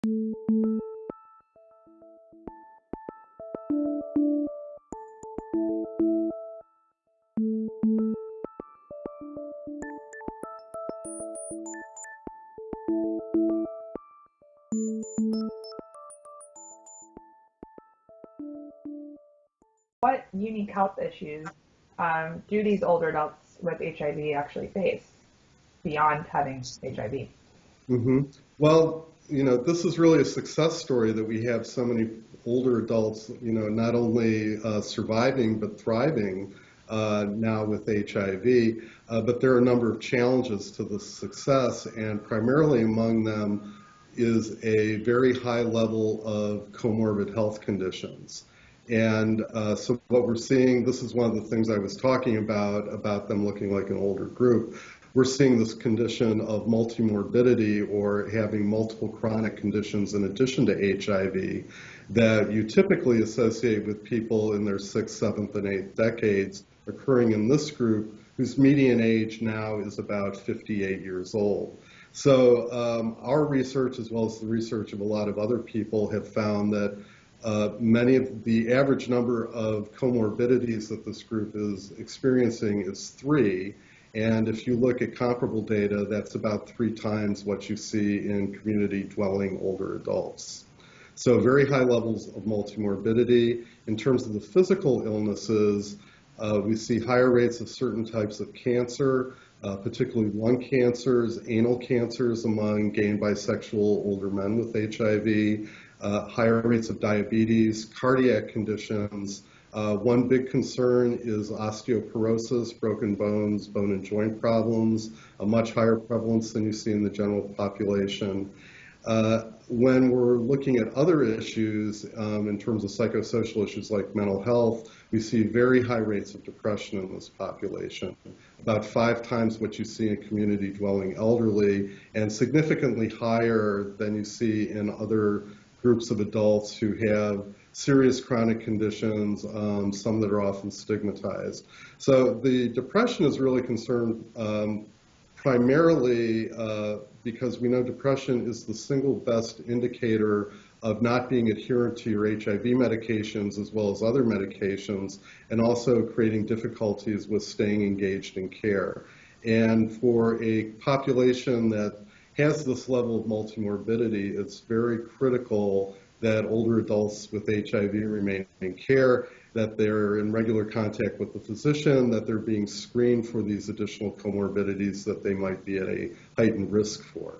What unique health issues do these older adults with HIV actually face beyond having HIV? Mm-hmm. Well, this is really a success story that we have so many older adults, not only surviving but thriving now with HIV. But there are a number of challenges to this success, and primarily among them is a very high level of comorbid health conditions. And so what we're seeing, this is one of the things I was talking about them looking like an older group. We're seeing this condition of multi-morbidity, or having multiple chronic conditions in addition to HIV, that you typically associate with people in their 6th, 7th, and 8th decades, occurring in this group, whose median age now is about 58 years old. So our research, as well as the research of a lot of other people, have found that many of the average number of comorbidities that this group is experiencing is 3. And if you look at comparable data, that's about 3 times what you see in community-dwelling older adults. So very high levels of multimorbidity. In terms of the physical illnesses, we see higher rates of certain types of cancer, particularly lung cancers, anal cancers among gay and bisexual older men with HIV, higher rates of diabetes, cardiac conditions. One big concern is osteoporosis, broken bones, bone and joint problems, a much higher prevalence than you see in the general population. When we're looking at other issues in terms of psychosocial issues like mental health, we see very high rates of depression in this population, about 5 times what you see in community-dwelling elderly, and significantly higher than you see in other groups of adults who have serious chronic conditions, some that are often stigmatized. So the depression is really concerned primarily because we know depression is the single best indicator of not being adherent to your HIV medications as well as other medications, and also creating difficulties with staying engaged in care. And for a population that has this level of multimorbidity, it's very critical that older adults with HIV remain in care, that they're in regular contact with the physician, that they're being screened for these additional comorbidities that they might be at a heightened risk for.